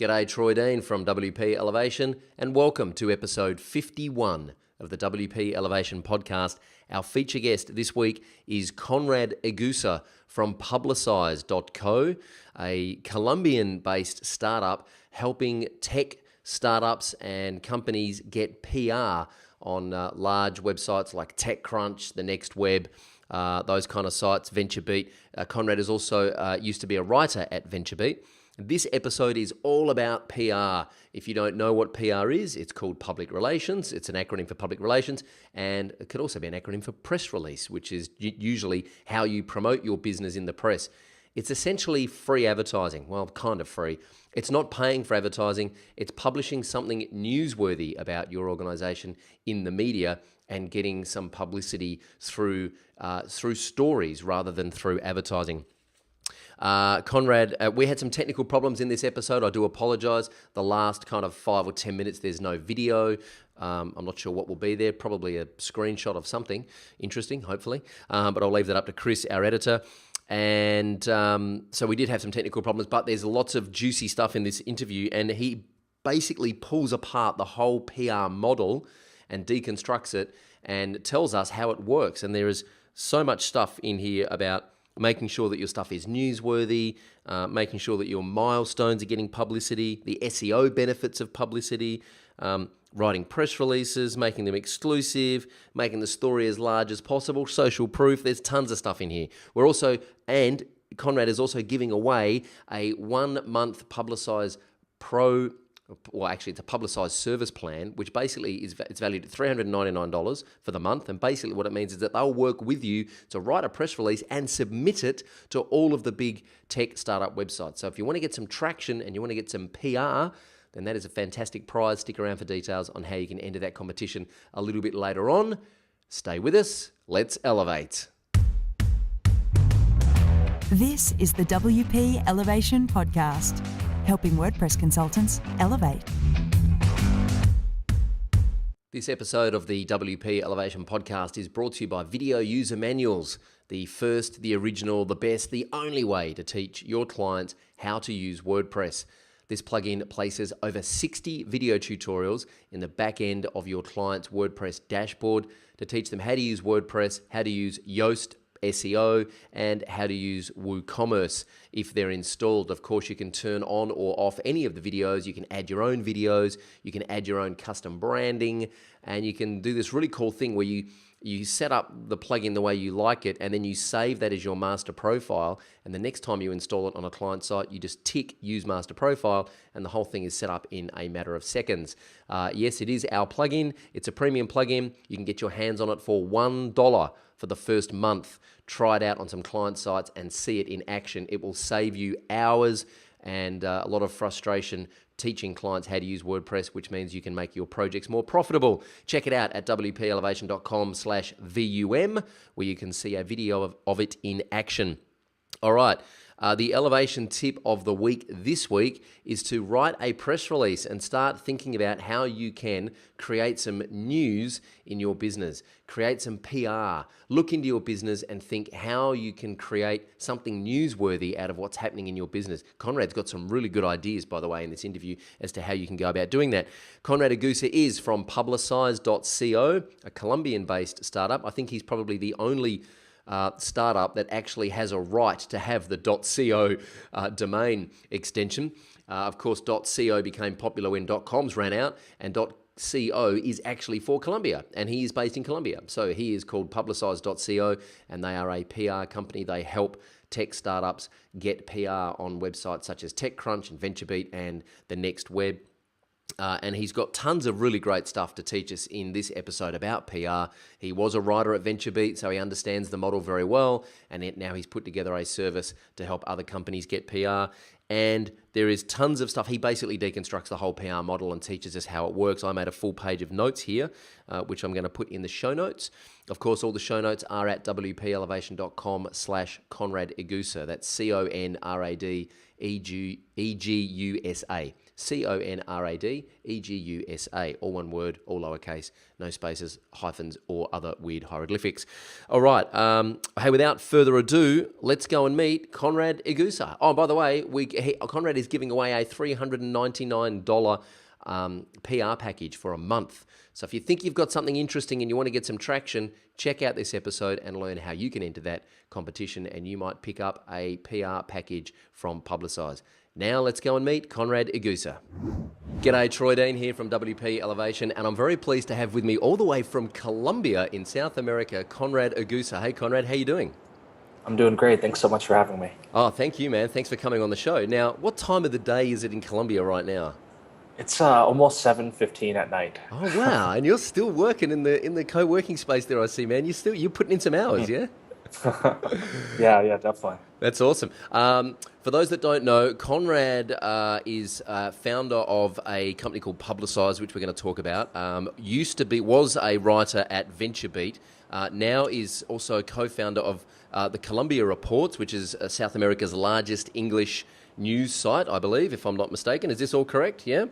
G'day, Troy Dean from WP Elevation, and welcome to episode 51 of the WP Elevation podcast. Our feature guest this week is Conrad Egusa from Publicize.co, a Colombian-based startup helping tech startups and companies get PR on large websites like TechCrunch, The Next Web, those kind of sites, VentureBeat. Conrad is also used to be a writer at VentureBeat. This episode is all about PR. If you don't know what PR is, it's called public relations. It's an acronym for public relations, and it could also be an acronym for press release, which is usually how you promote your business in the press. It's essentially free advertising. Well, kind of free. It's not paying for advertising. It's publishing something newsworthy about your organization in the media and getting some publicity through stories rather than through advertising. Conrad, we had some technical problems in this episode. I do apologize. The last kind of 5 or 10 minutes, there's no video. I'm not sure what will be there. Probably a screenshot of something interesting, hopefully. But I'll leave that up to Chris, our editor. And so we did have some technical problems, but there's lots of juicy stuff in this interview. And he basically pulls apart the whole PR model and deconstructs it and tells us how it works. And there is so much stuff in here about making sure that your stuff is newsworthy, making sure that your milestones are getting publicity, the SEO benefits of publicity, writing press releases, making them exclusive, making the story as large as possible, social proof. There's tons of stuff in here. And Conrad is also giving away a 1-month Publicize Pro. Well, actually, it's a Publicize service plan, which basically it's valued at $399 for the month. And basically what it means is that they'll work with you to write a press release and submit it to all of the big tech startup websites. So if you want to get some traction and you want to get some PR, then that is a fantastic prize. Stick around for details on how you can enter that competition a little bit later on. Stay with us. Let's elevate. This is the WP Elevation Podcast, helping WordPress consultants elevate. This episode of the WP Elevation Podcast is brought to you by Video User Manuals, the first, the original, the best, the only way to teach your clients how to use WordPress. This plugin places over 60 video tutorials in the back end of your client's WordPress dashboard to teach them how to use WordPress, how to use Yoast SEO, and how to use WooCommerce. If they're installed, of course, you can turn on or off any of the videos. You can add your own videos, you can add your own custom branding, and you can do this really cool thing where you set up the plugin the way you like it, and then you save that as your master profile, and the next time you install it on a client site, you just tick Use Master Profile, and the whole thing is set up in a matter of seconds. Yes, it is our plugin. It's a premium plugin. You can get your hands on it for $1 for the first month. Try it out on some client sites and see it in action. It will save you hours and a lot of frustration teaching clients how to use WordPress, which means you can make your projects more profitable. Check it out at wplelevation.com/VUM, where you can see a video of it in action. All right. The elevation tip of the week this week is to write a press release and start thinking about how you can create some news in your business, create some PR, look into your business and think how you can create something newsworthy out of what's happening in your business. Conrad's got some really good ideas, by the way, in this interview as to how you can go about doing that. Conrad Egusa is from Publicize.co, a Colombian-based startup. I think he's probably the only startup that actually has a right to have the .co domain extension. Of course, .co became popular when .coms ran out, and .co is actually for Colombia, and he is based in Colombia. So he is called Publicize.co, and they are a PR company. They help tech startups get PR on websites such as TechCrunch and VentureBeat and The Next Web. And he's got tons of really great stuff to teach us in this episode about PR. He was a writer at VentureBeat, so he understands the model very well, and now he's put together a service to help other companies get PR. And there is tons of stuff. He basically deconstructs the whole PR model and teaches us how it works. I made a full page of notes here, which I'm going to put in the show notes. Of course, all the show notes are at wplelevation.com/Conrad Egusa. That's CONRADEGUSA. CONRADEGUSA, all one word, all lowercase, no spaces, hyphens, or other weird hieroglyphics. All right, hey, without further ado, let's go and meet Conrad Egusa. Oh, by the way, Conrad is giving away a $399 PR package for a month. So if you think you've got something interesting and you want to get some traction, check out this episode and learn how you can enter that competition, and you might pick up a PR package from Publicize. Now let's go and meet Conrad Egusa. G'day, Troy Dean here from WP Elevation, and I'm very pleased to have with me all the way from Colombia in South America, Conrad Egusa. Hey Conrad, how you doing? I'm doing great. Thanks so much for having me. Oh, thank you, man. Thanks for coming on the show. Now, what time of the day is it in Colombia right now? It's almost 7:15 at night. Oh wow! And you're still working in the co-working space there, I see, man. You're putting in some hours, yeah? Yeah, definitely. That's awesome. For those that don't know, Conrad is founder of a company called Publicize, which we're going to talk about. Was a writer at VentureBeat. Now is also a co-founder of the Columbia Reports, which is South America's largest English news site, I believe, if I'm not mistaken. Is this all correct? Yeah.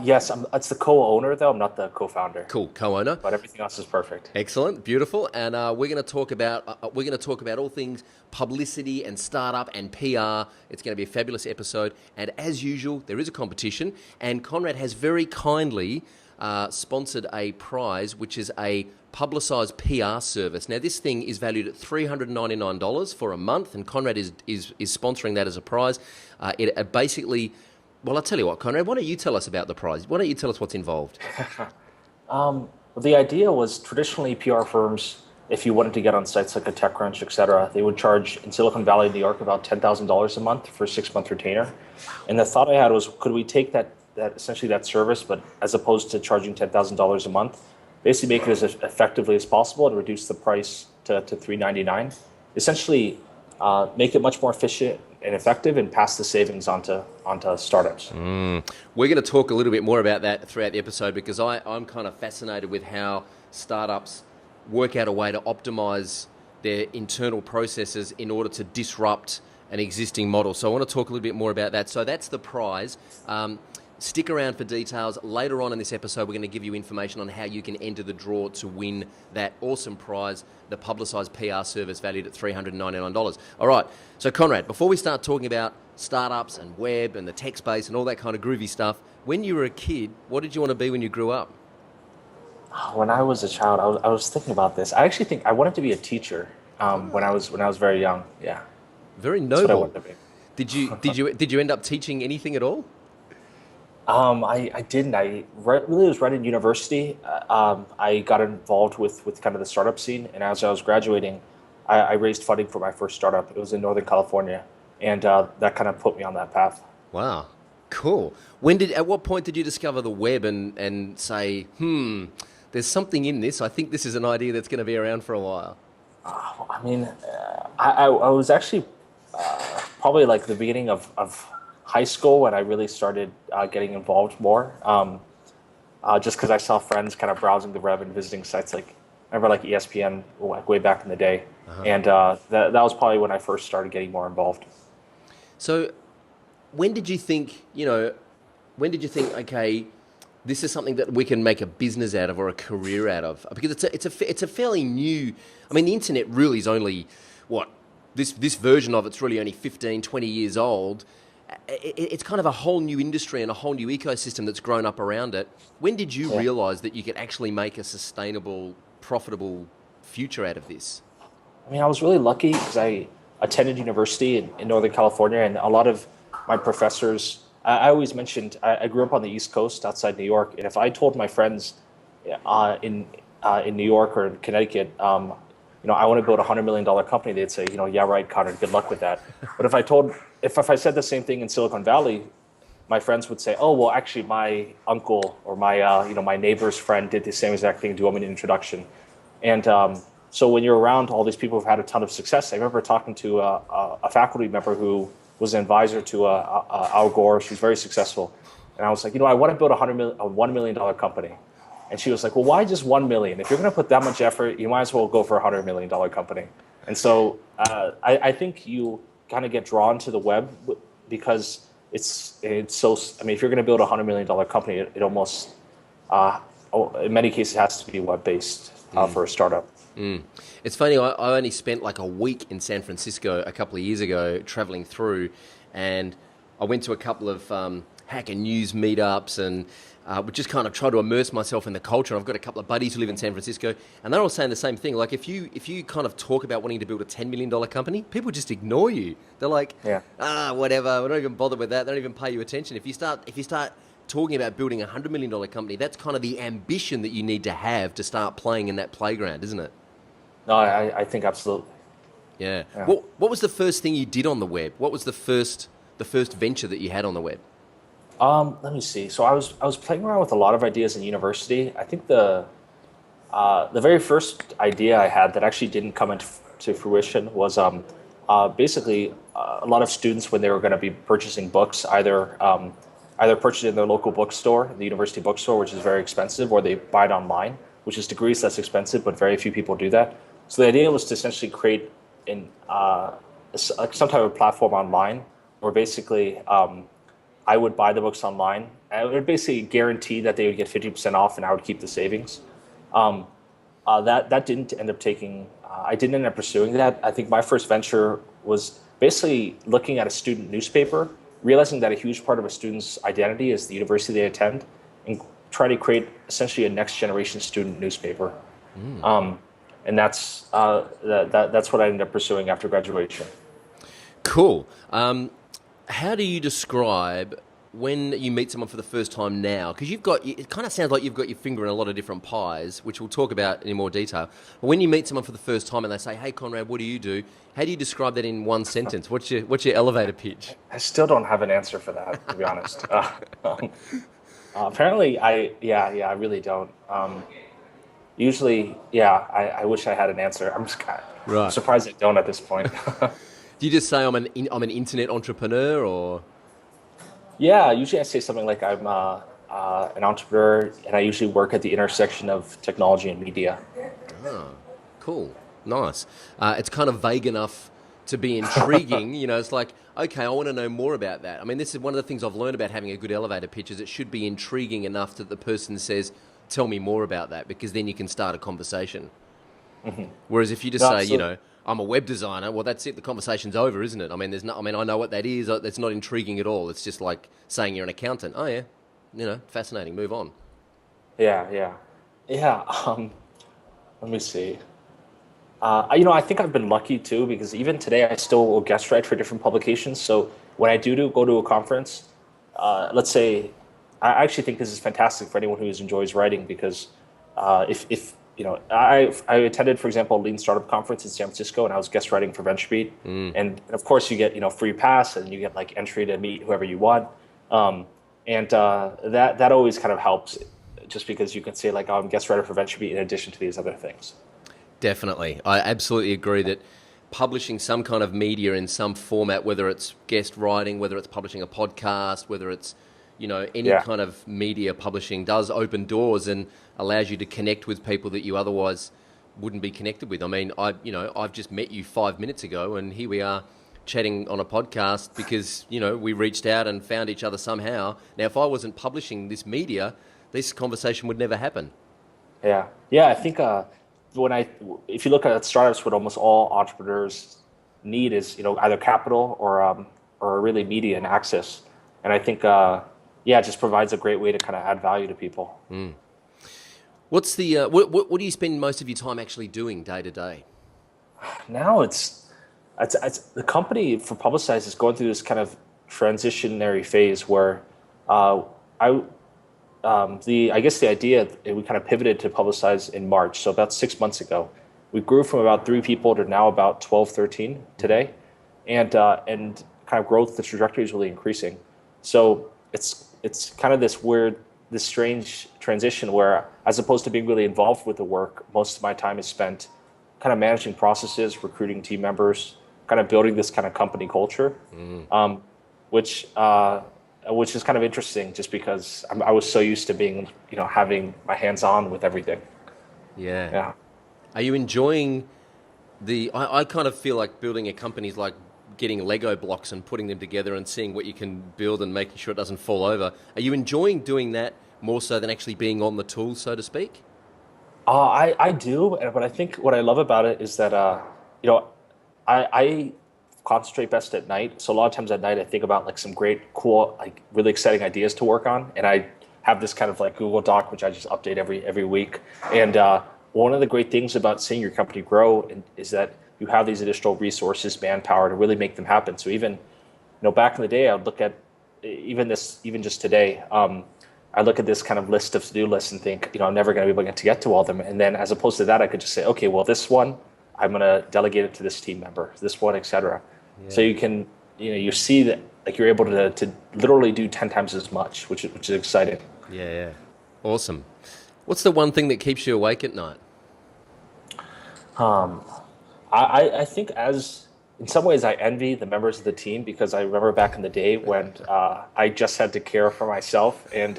Yes, it's the co-owner though. I'm not the co-founder. Cool, co-owner. But everything else is perfect. Excellent, beautiful, and we're going to talk about all things publicity and startup and PR. It's going to be a fabulous episode, and as usual, there is a competition, and Conrad has very kindly sponsored a prize, which is a Publicize PR service. Now, this thing is valued at $399 for a month, and Conrad is sponsoring that as a prize. It basically. Well, I'll tell you what, Conrad, why don't you tell us about the prize? Why don't you tell us what's involved? Well, the idea was traditionally PR firms, if you wanted to get on sites like a TechCrunch, et cetera, they would charge in Silicon Valley, New York, about $10,000 a month for a 6-month retainer. And the thought I had was, could we take that essentially that service, but as opposed to charging $10,000 a month, basically make it as effectively as possible and reduce the price to $399. Essentially, make it much more efficient and effective, and pass the savings onto startups. We're going to talk a little bit more about that throughout the episode, because I'm kind of fascinated with how startups work out a way to optimize their internal processes in order to disrupt an existing model. So I want to talk a little bit more about that. So that's the prize. Stick around for details. Later on in this episode, we're going to give you information on how you can enter the draw to win that awesome prize, the Publicize PR service valued at $399. All right, so Conrad, before we start talking about startups and web and the tech space and all that kind of groovy stuff, when you were a kid, what did you want to be when you grew up? When I was a child, I was thinking about this. I actually think I wanted to be a teacher when I was very young. Yeah, very noble. That's what I wanted to be. Did you end up teaching anything at all? I didn't. I really was right in university. I got involved with kind of the startup scene, and as I was graduating, I raised funding for my first startup. It was in Northern California, and that kind of put me on that path. Wow, cool. At what point did you discover the web and say, there's something in this? I think this is an idea that's going to be around for a while. I mean, I was actually probably like the beginning of high school when I really started getting involved more, just because I saw friends kind of browsing the web and visiting sites like, I remember like ESPN like way back in the day, and that was probably when I first started getting more involved. So when did you think, okay, this is something that we can make a business out of or a career out of? Because it's a fairly new, I mean, the internet really is only, this version of it's really only 15, 20 years old. It's kind of a whole new industry and a whole new ecosystem that's grown up around it. When did you realize that you could actually make a sustainable, profitable future out of this? I mean, I was really lucky because I attended university in Northern California, and a lot of my professors, I always mentioned, I grew up on the East Coast outside New York, and if I told my friends in New York or in Connecticut, I want to build a $100 million company, they'd say, yeah, right, Conrad, good luck with that. But if I said the same thing in Silicon Valley, my friends would say, oh, well, actually, my uncle or my neighbor's friend did the same exact thing. Do you want me an introduction? And so when you're around all these people who've had a ton of success, I remember talking to a faculty member who was an advisor to Al Gore. She's very successful. And I was like, I want to build a $1 million company. And she was like, well, why just 1 million? If you're going to put that much effort, you might as well go for a $100 million company. And so I think you kind of get drawn to the web because it's so, I mean, if you're going to build a $100 million company, it almost, in many cases, has to be web-based for a startup. It's funny, I only spent like a week in San Francisco a couple of years ago traveling through, and I went to a couple of hacker news meetups and would just kind of try to immerse myself in the culture. And I've got a couple of buddies who live in San Francisco, and they're all saying the same thing. Like if you kind of talk about wanting to build a $10 million company, people just ignore you. They're like, whatever, we don't even bother with that. They don't even pay you attention. If you start talking about building a $100 million company, that's kind of the ambition that you need to have to start playing in that playground, isn't it? No, I think absolutely. Yeah. What was the first thing you did on the web? What was the first venture that you had on the web? Let me see. So I was playing around with a lot of ideas in university. I think the very first idea I had that actually didn't come into fruition was basically a lot of students, when they were going to be purchasing books, either purchase it in their local bookstore, the university bookstore, which is very expensive, or they buy it online, which is degrees less expensive, but very few people do that. So the idea was to essentially create some type of platform online where basically I would buy the books online. I would basically guarantee that they would get 50% off, and I would keep the savings. That didn't end up taking. I didn't end up pursuing that. I think my first venture was basically looking at a student newspaper, realizing that a huge part of a student's identity is the university they attend, and try to create essentially a next generation student newspaper. And that's what I ended up pursuing after graduation. Cool. How do you describe when you meet someone for the first time now? Because it kind of sounds like you've got your finger in a lot of different pies, which we'll talk about in more detail. But when you meet someone for the first time and they say, "Hey, Conrad, what do you do?" How do you describe that in one sentence? What's your elevator pitch? I still don't have an answer for that, to be honest. Apparently, I really don't. Usually, I wish I had an answer. I'm just I'm surprised I don't at this point. Do you just say I'm an internet entrepreneur, or? Yeah, usually I say something like I'm an entrepreneur, and I usually work at the intersection of technology and media. Oh, cool. Nice. It's kind of vague enough to be intriguing. It's like, okay, I want to know more about that. I mean, this is one of the things I've learned about having a good elevator pitch is it should be intriguing enough that the person says, tell me more about that, because then you can start a conversation. Mm-hmm. Whereas if you just say, I'm a web designer, well, that's it. The conversation's over, isn't it? I mean, I know what that is. That's not intriguing at all. It's just like saying you're an accountant. Oh, yeah. Fascinating. Move on. Yeah. Let me see. I think I've been lucky too, because even today I still will guest write for different publications. So when I do go to a conference, let's say, I actually think this is fantastic for anyone who enjoys writing, because if I attended, for example, a Lean Startup Conference in San Francisco, and I was guest writing for VentureBeat. And of course you get, free pass, and you get like entry to meet whoever you want. That always kind of helps, just because you can say like, I'm guest writer for VentureBeat in addition to these other things. Definitely. I absolutely agree that publishing some kind of media in some format, whether it's guest writing, whether it's publishing a podcast, whether it's any kind of media publishing, does open doors and allows you to connect with people that you otherwise wouldn't be connected with. I mean, I've just met you 5 minutes ago, and here we are chatting on a podcast because, we reached out and found each other somehow. Now, if I wasn't publishing this media, this conversation would never happen. Yeah. I think if you look at startups, what almost all entrepreneurs need is, either capital or really media and access. And I think, it just provides a great way to kind of add value to people. What's the what do you spend most of your time actually doing day to day? Now it's the company for Publicize is going through this kind of transitionary phase where I guess the idea, we kind of pivoted to Publicize in March, so about 6 months ago. We grew from about 3 people to now about 12, 13 today, and kind of growth, the trajectory is really increasing. So it's kind of this strange transition where, as opposed to being really involved with the work, most of my time is spent kind of managing processes, recruiting team members, kind of building this kind of company culture, which is kind of interesting, just because I was so used to being, having my hands on with everything. Yeah. Are you enjoying I kind of feel like building a company is like getting Lego blocks and putting them together and seeing what you can build and making sure it doesn't fall over. Are you enjoying doing that more so than actually being on the tools, so to speak? I do, but I think what I love about it is that, I concentrate best at night. So a lot of times at night, I think about like some great, cool, like really exciting ideas to work on. And I have this kind of like Google Doc, which I just update every week. And one of the great things about seeing your company grow is that you have these additional resources, manpower to really make them happen. So even, back in the day, I would look at even just today, I look at this kind of list of to-do lists and think, I'm never going to be able to get to all of them. And then as opposed to that, I could just say, okay, well, this one, I'm going to delegate it to this team member, this one, et cetera. Yeah. So you can, you see that like you're able to literally do 10 times as much, which is exciting. Yeah. Awesome. What's the one thing that keeps you awake at night? I think in some ways I envy the members of the team, because I remember back in the day when I just had to care for myself, and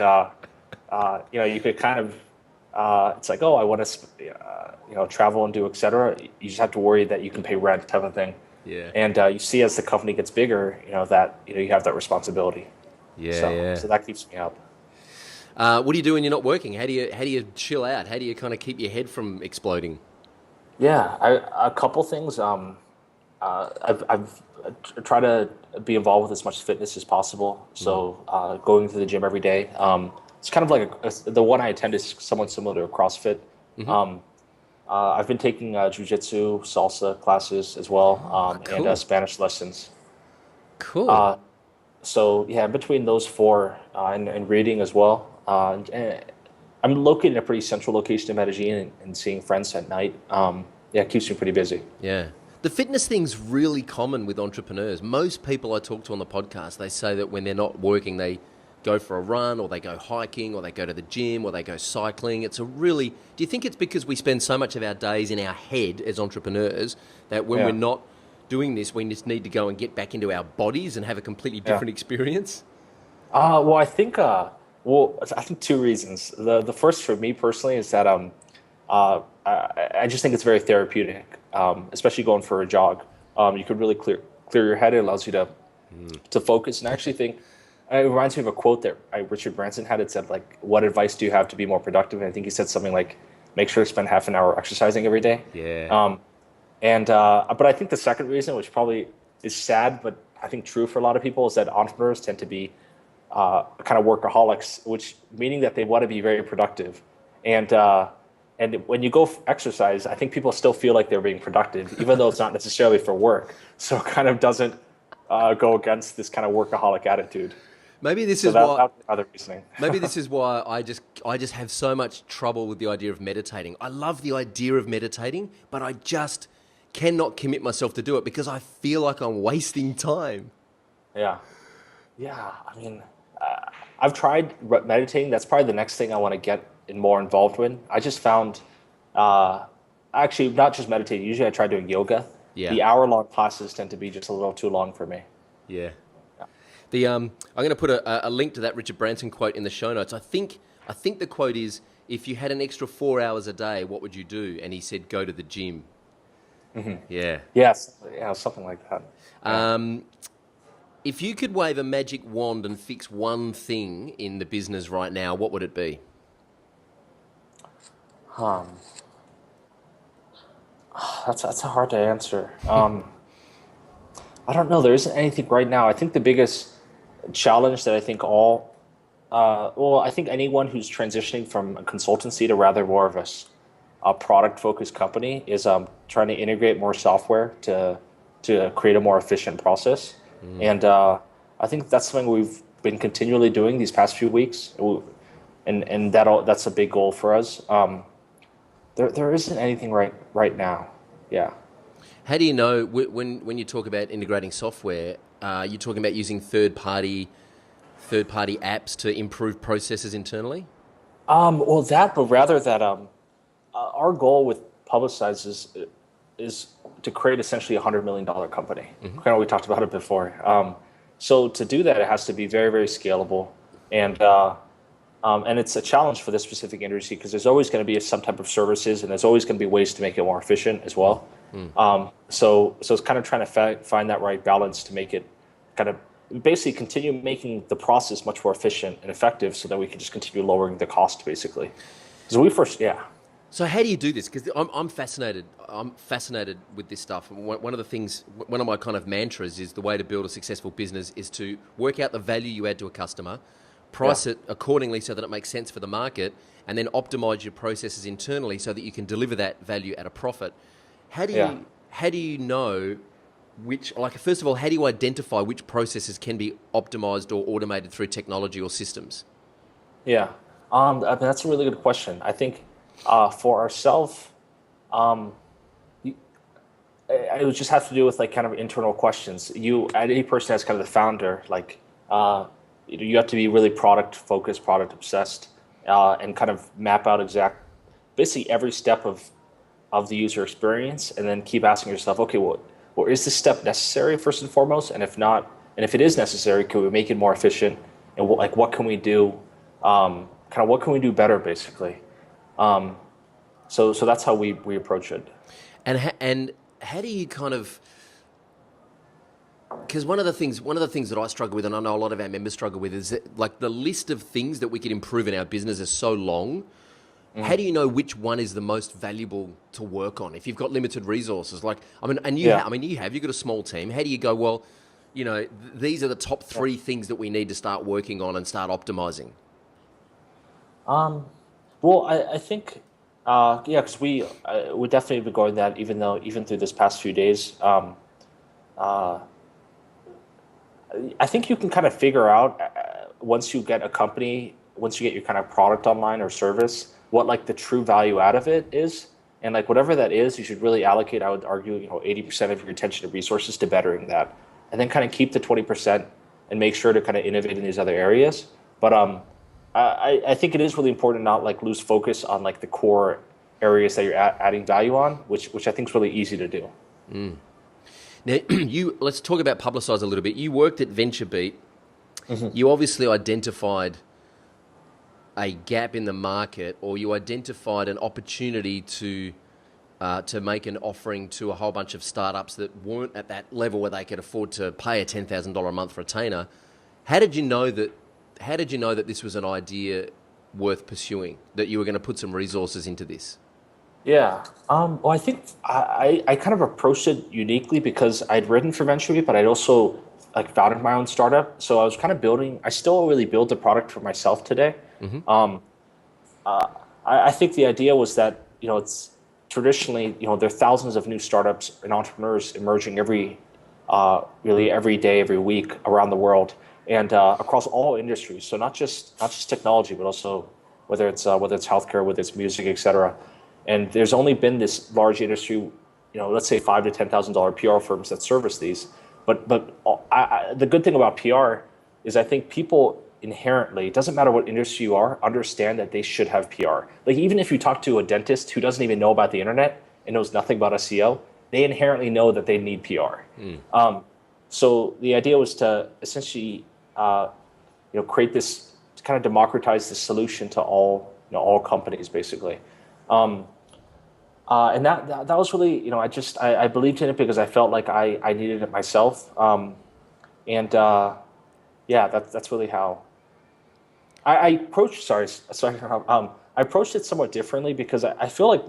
you could kind of it's like, oh, I want to travel and do et cetera. You just have to worry that you can pay rent type of thing. Yeah. And you see as the company gets bigger, that you have that responsibility. Yeah. So that keeps me up. What do you do when you're not working? How do you chill out? How do you kind of keep your head from exploding? Yeah, a couple things. I've tried to be involved with as much fitness as possible. So going to the gym every day. It's kind of like the one I attend is somewhat similar to a CrossFit. Mm-hmm. I've been taking jiu-jitsu, salsa classes as well, cool. And Spanish lessons. Cool. So yeah, between those four and reading as well. And I'm located in a pretty central location in Medellin, and seeing friends at night. It keeps me pretty busy. Yeah. The fitness thing's really common with entrepreneurs. Most people I talk to on the podcast, they say that when they're not working, they go for a run, or they go hiking, or they go to the gym, or they go cycling. Do you think it's because we spend so much of our days in our head as entrepreneurs that when we're not doing this, we just need to go and get back into our bodies and have a completely different experience? Well, I think two reasons. The first for me personally is that I just think it's very therapeutic, especially going for a jog. You could really clear your head. It allows you to focus. And I actually think it reminds me of a quote that Richard Branson had. It said, like, what advice do you have to be more productive? And I think he said something like, make sure to spend half an hour exercising every day. Yeah. But I think the second reason, which probably is sad, but I think true for a lot of people, is that entrepreneurs tend to be kind of workaholics, which meaning that they want to be very productive. And when you go exercise, I think people still feel like they're being productive, even though it's not necessarily for work. So it kind of doesn't go against this kind of workaholic attitude. Maybe this is why. Other reasoning. Maybe this is why I just have so much trouble with the idea of meditating. I love the idea of meditating, but I just cannot commit myself to do it because I feel like I'm wasting time. Yeah. I mean, I've tried meditating. That's probably the next thing I want to get more involved with. I just found, actually, not just meditating. Usually, I try doing yoga. Yeah. The hour-long classes tend to be just a little too long for me. Yeah. I'm going to put a link to that Richard Branson quote in the show notes. I think the quote is, if you had an extra 4 hours a day, what would you do? And he said, go to the gym. Mm-hmm. Yeah. Yes. Yeah, something like that. If you could wave a magic wand and fix one thing in the business right now, what would it be? That's hard to answer. I don't know. There isn't anything right now. I think the biggest challenge that I think I think anyone who's transitioning from a consultancy to rather more of a product-focused company is trying to integrate more software to create a more efficient process. And I think that's something we've been continually doing these past few weeks, and that's a big goal for us. There isn't anything right now. Yeah. How do you know when you talk about integrating software? You're talking about using third-party apps to improve processes internally? Well, but rather that our goal with Publicize is to create essentially $100 million company. Mm-hmm. Kind of, we talked about it before. So to do that, it has to be very, very scalable, and it's a challenge for this specific industry because there's always going to be some type of services, and there's always going to be ways to make it more efficient as well. So it's kind of trying to find that right balance to make it kind of basically continue making the process much more efficient and effective, so that we can just continue lowering the cost, basically. Because So how do you do this? Because I'm fascinated. I'm fascinated with this stuff. One of the things, one of my kind of mantras is the way to build a successful business is to work out the value you add to a customer, price it accordingly so that it makes sense for the market, and then optimize your processes internally so that you can deliver that value at a profit. How do you know which, like, first of all, how do you identify which processes can be optimized or automated through technology or systems? Yeah, I mean, that's a really good question. I think for ourselves, it would just have to do with like kind of internal questions. Any person that's kind of the founder, like you have to be really product focused, product obsessed, and kind of map out basically every step of the user experience, and then keep asking yourself, okay, well, is this step necessary first and foremost? And if not, and if it is necessary, can we make it more efficient? And what can we do? What can we do better, basically? So that's how we approach it. And how do you kind of, because one of the things that I struggle with, and I know a lot of our members struggle with, is that, like, the list of things that we could improve in our business is so long. How do you know which one is the most valuable to work on if you've got limited resources? Like, I mean, and you've got a small team. How do you go, well, you know, these are the top 3 things that we need to start working on and start optimizing? Well, I think, because we definitely been going that even through this past few days. I think you can kind of figure out once you get your kind of product online or service, what like the true value out of it is. And like whatever that is, you should really allocate, I would argue, 80% of your attention and resources to bettering that. And then kind of keep the 20% and make sure to kind of innovate in these other areas. But I think it is really important to not like lose focus on like the core areas that you're adding value on, which I think is really easy to do. Now, let's talk about Publicize a little bit. You worked at VentureBeat. Mm-hmm. You obviously identified a gap in the market, or you identified an opportunity to make an offering to a whole bunch of startups that weren't at that level where they could afford to pay a $10,000 a month retainer. How did you know that this was an idea worth pursuing, that you were going to put some resources into this? Yeah. Well, I think I kind of approached it uniquely because I'd written for VentureBeat, but I'd also like founded my own startup. So I was kind of I still really build the product for myself today. Mm-hmm. I think the idea was that, it's traditionally, there are thousands of new startups and entrepreneurs emerging really every day, every week around the world, and across all industries. So not just technology, but also whether it's healthcare, whether it's music, et cetera. And there's only been this large industry, let's say $5,000 to $10,000 PR firms that service these. But the good thing about PR is I think people inherently, it doesn't matter what industry you are, understand that they should have PR. Like even if you talk to a dentist who doesn't even know about the internet and knows nothing about SEO, they inherently know that they need PR. So the idea was to essentially, create this, to kind of democratize the solution to all companies basically. And that was really, I believed in it because I felt like I needed it myself. That's really how I approached. I approached it somewhat differently because I feel like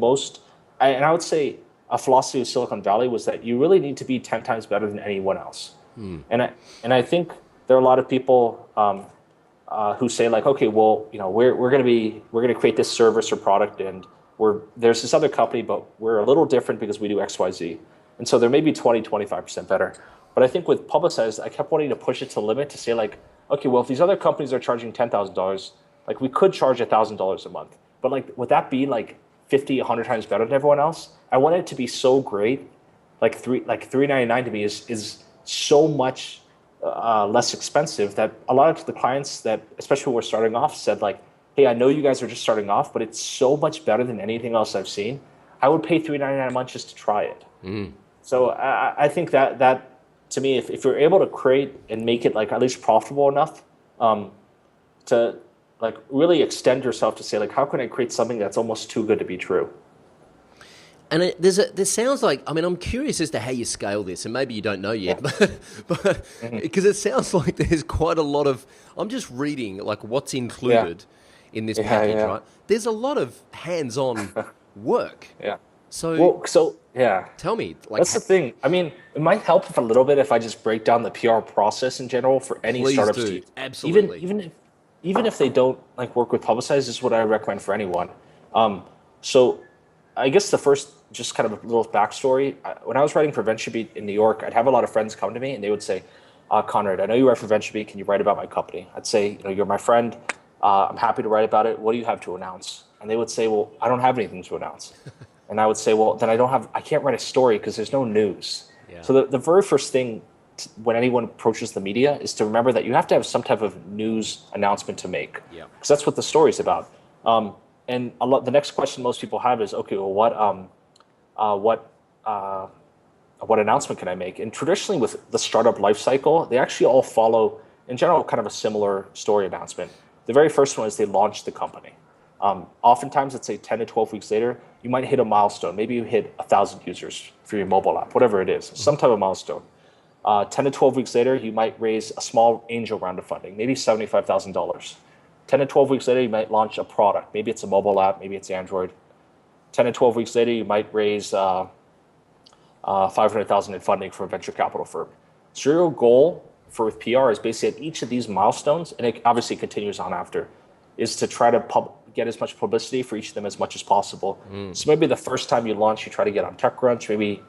and I would say a philosophy of Silicon Valley was that you really need to be 10 times better than anyone else. And I think there are a lot of people who say like, okay, well, we're going to create this service or product, and there's this other company, but we're a little different because we do X, Y, Z. And so there may be 25% better. But I think with Publicize, I kept wanting to push it to the limit to say like, okay, well, if these other companies are charging $10,000, like we could charge $1,000 a month. But like, would that be like 50, 100 times better than everyone else? I want it to be so great. Like $3.99 to me is so much less expensive that a lot of the clients that, especially when we're starting off, said like, hey, I know you guys are just starting off, but it's so much better than anything else I've seen. I would pay $3.99 a month just to try it. So I think that to me, if you're able to create and make it like at least profitable enough to like really extend yourself to say like, how can I create something that's almost too good to be true? And there sounds like, I mean, I'm curious as to how you scale this, and maybe you don't know yet, but because it sounds like there's quite a lot of, I'm just reading like what's included in this package, right? There's a lot of hands-on work. Yeah. So Yeah. tell me, like, That's the thing. I mean, it might help if a little bit if I just break down the PR process in general for any please startups do. to even Absolutely. even if they don't like work with Publicize, this is what I recommend for anyone. So I guess the first, just kind of a little backstory. When I was writing for VentureBeat in New York, I'd have a lot of friends come to me and they would say, Conrad, I know you write for VentureBeat. Can you write about my company? I'd say, you're my friend. I'm happy to write about it. What do you have to announce? And they would say, well, I don't have anything to announce. And I would say, well, then I can't write a story because there's no news. Yeah. So the very first thing when anyone approaches the media is to remember that you have to have some type of news announcement to make. Yeah. Because that's what the story's about. And the next question most people have is, okay, well, what announcement can I make? And traditionally with the startup life cycle, they actually all follow, in general, kind of a similar story announcement. The very first one is they launch the company. Oftentimes, let's say 10 to 12 weeks later, you might hit a milestone. Maybe you hit 1,000 users for your mobile app, whatever it is, some type of milestone. 10 to 12 weeks later, you might raise a small angel round of funding, maybe $75,000. 10 to 12 weeks later, you might launch a product. Maybe it's a mobile app, maybe it's Android. 10 to 12 weeks later, you might raise $500,000 in funding from a venture capital firm. So your goal with PR is basically at each of these milestones, and it obviously continues on after, is to try to get as much publicity for each of them as much as possible. So maybe the first time you launch, you try to get on TechCrunch. Maybe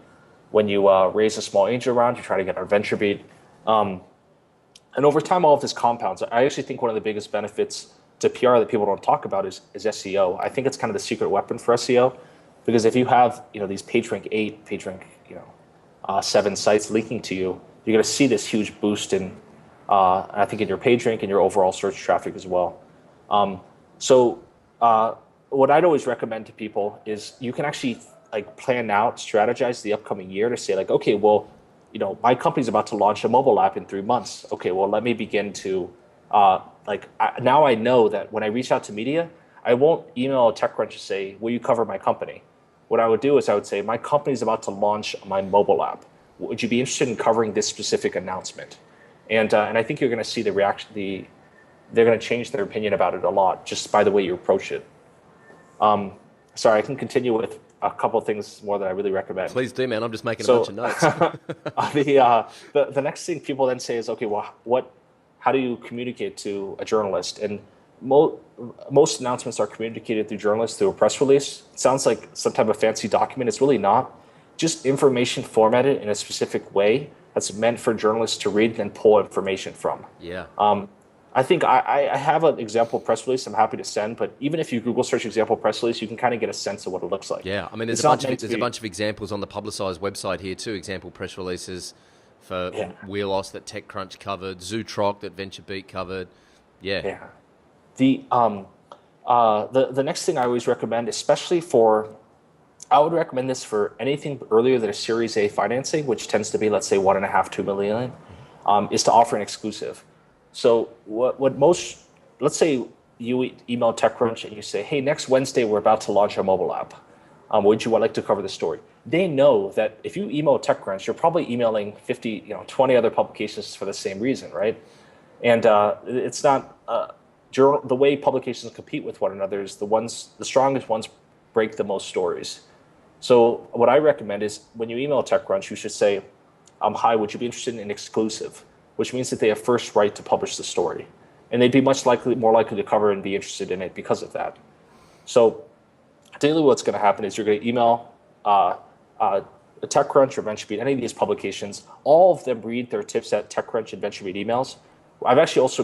when you raise a small angel round, you try to get on VentureBeat. And over time, all of this compounds. I actually think one of the biggest benefits to PR that people don't talk about is SEO. I think it's kind of the secret weapon for SEO, because if you have these PageRank 8, PageRank 7 sites linking to you, you're going to see this huge boost in, I think, in your PageRank and your overall search traffic as well. What I'd always recommend to people is you can actually plan out, strategize the upcoming year to say okay, well, my company's about to launch a mobile app in 3 months. Okay, well, let me begin to now I know that when I reach out to media, I won't email TechCrunch to say, will you cover my company? What I would do is I would say, my company's about to launch my mobile app. Would you be interested in covering this specific announcement? And I think you're going to see the reaction. They're going to change their opinion about it a lot just by the way you approach it. Sorry, I can continue with a couple of things more that I really recommend. Please do, man. I'm just making a bunch of notes. The next thing people then say is, okay, well, how do you communicate to a journalist? And most announcements are communicated through journalists through a press release. It sounds like some type of fancy document. It's really not. Just information formatted in a specific way that's meant for journalists to read and then pull information from. Yeah. I think I have an example press release I'm happy to send, but even if you Google search example press release, you can kind of get a sense of what it looks like. Yeah, I mean, there's a bunch of examples on the Publicize website here too. Example press releases for Wheelos that TechCrunch covered, Zootroc that VentureBeat covered. Yeah. The next thing I always recommend, I would recommend this for anything earlier than a Series A financing, which tends to be, let's say, 1.5, 2 million, is to offer an exclusive. So let's say you email TechCrunch and you say, hey, next Wednesday, we're about to launch a mobile app. Would you like to cover the story? They know that if you email TechCrunch, you're probably emailing 20 other publications for the same reason, right? And it's not, the way publications compete with one another is the strongest ones break the most stories. So what I recommend is when you email TechCrunch, you should say, hi, would you be interested in an exclusive? Which means that they have first right to publish the story. And they'd be more likely to cover and be interested in it because of that. So ideally what's going to happen is you're going to email TechCrunch or VentureBeat, any of these publications. All of them read their tips at TechCrunch and VentureBeat emails. I've actually also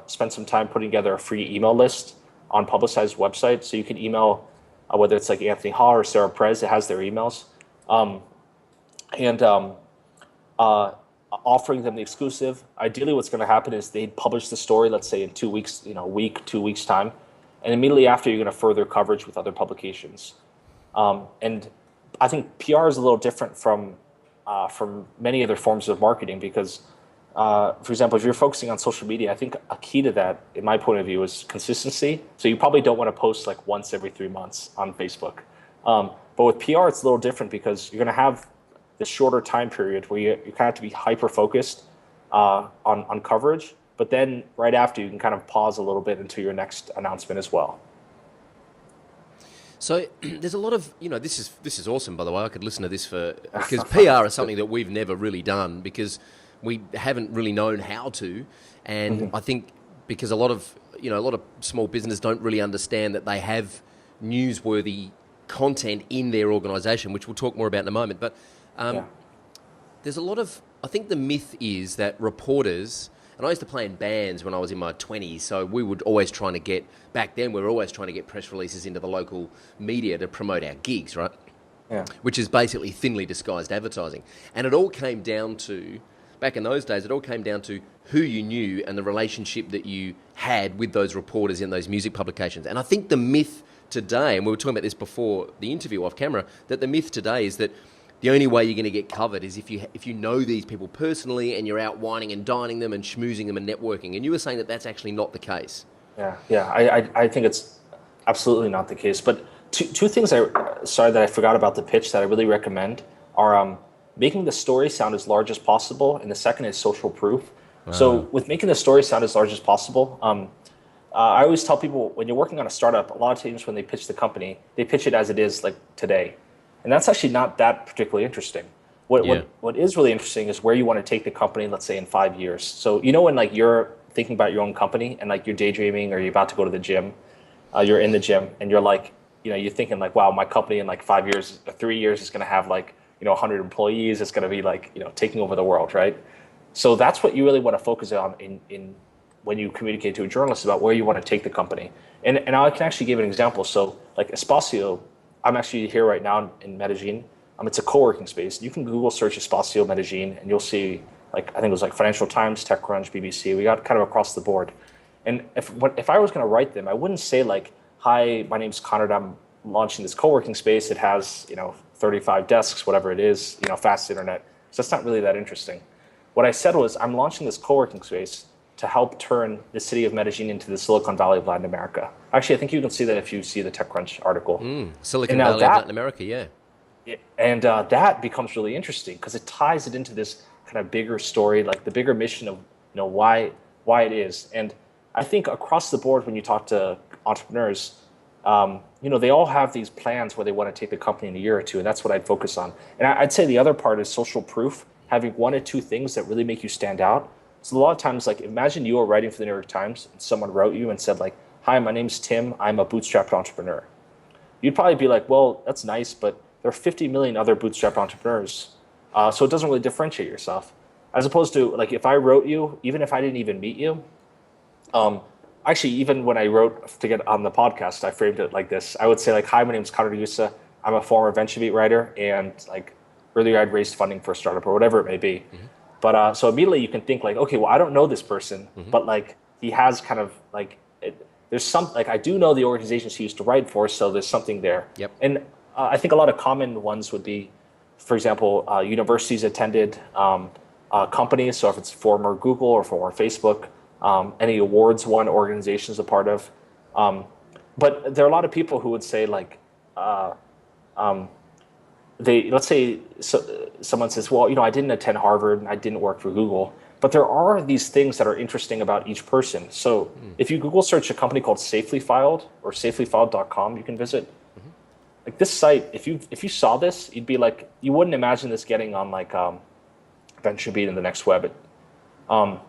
spent some time putting together a free email list on Publicize's website. So you can email, whether it's like Anthony Ha or Sarah Perez, it has their emails. Offering them the exclusive. Ideally, what's going to happen is they'd publish the story, let's say in 2 weeks, a week, 2 weeks time. And immediately after, you're going to further coverage with other publications. And I think PR is a little different from many other forms of marketing because, for example, if you're focusing on social media, I think a key to that, in my point of view, is consistency. So you probably don't want to post like once every 3 months on Facebook. But with PR, it's a little different because you're going to have this shorter time period where you kind of have to be hyper-focused on coverage. But then right after, you can kind of pause a little bit until your next announcement as well. So there's a lot of, this is awesome, by the way. I could listen to this because PR is something that we've never really done because we haven't really known how to. And I think because a lot of small business don't really understand that they have newsworthy content in their organization, which we'll talk more about in a moment. But there's a lot of, I think the myth is that reporters, and I used to play in bands when I was in my 20s, so we would always trying to get, back then we were always trying to get press releases into the local media to promote our gigs, right? Yeah. Which is basically thinly disguised advertising. And it all came down to, back in those days, it all came down to who you knew and the relationship that you had with those reporters in those music publications. And I think the myth today, and we were talking about this before the interview off camera, that the myth today is that the only way you're going to get covered is if you know these people personally and you're out wining and dining them and schmoozing them and networking. And you were saying that that's actually not the case. Yeah. I think it's absolutely not the case. But two things that I forgot about the pitch that I really recommend are making the story sound as large as possible, and the second is social proof. So with making the story sound as large as possible, I always tell people when you're working on a startup, a lot of times when they pitch the company, they pitch it as it is like today. And that's actually not that particularly interesting. What is really interesting is where you want to take the company, let's say in 5 years. So when like you're thinking about your own company and like you're daydreaming or you're about to go to the gym, you're in the gym and you're like, you're thinking like, wow, my company in like 5 years, 3 years is going to have like, 100 employees. It's going to be like, taking over the world, right? So that's what you really want to focus on in when you communicate to a journalist about where you want to take the company. And I can actually give an example. So like Espacio, I'm actually here right now in Medellin. It's a co-working space. You can Google search Espacio Medellin and you'll see like, I think it was like Financial Times, TechCrunch, BBC. We got kind of across the board. And if I was going to write them, I wouldn't say like, hi, my name's Conrad. I'm launching this co-working space. It has, 35 desks, whatever it is, fast internet. So that's not really that interesting. What I said was I'm launching this co-working space to help turn the city of Medellin into the Silicon Valley of Latin America. Actually, I think you can see that if you see the TechCrunch article. Silicon Valley of Latin America, yeah. And that becomes really interesting because it ties it into this kind of bigger story, like the bigger mission of why it is. And I think across the board, when you talk to entrepreneurs, they all have these plans where they want to take the company in a year or two, and that's what I'd focus on. And I'd say the other part is social proof, having one or two things that really make you stand out. So a lot of times, like imagine you were writing for the New York Times and someone wrote you and said like, hi, my name's Tim. I'm a bootstrapped entrepreneur. You'd probably be like, well, that's nice, but there are 50 million other bootstrapped entrepreneurs. So it doesn't really differentiate yourself. As opposed to like, if I wrote you, even if I didn't even meet you, actually, even when I wrote to get on the podcast, I framed it like this. I would say like, hi, my name's Conrad Egusa. I'm a former VentureBeat writer, and like earlier I'd raised funding for a startup or whatever it may be. But so immediately you can think like, okay, well, I don't know this person, but like he has kind of like, there's some, like I do know the organizations he used to write for, so there's something there. Yep. And I think a lot of common ones would be, for example, universities attended, companies. So if it's former Google or former Facebook, any awards won organizations a part of. But there are a lot of people who would say like, let's say someone says, well, I didn't attend Harvard and I didn't work for Google, but there are these things that are interesting about each person. So if you Google search a company called Safely Filed or safelyfiled.com, you can visit. Like this site, if you saw this, you'd be like, you wouldn't imagine this getting on like VentureBeat and the Next Web. And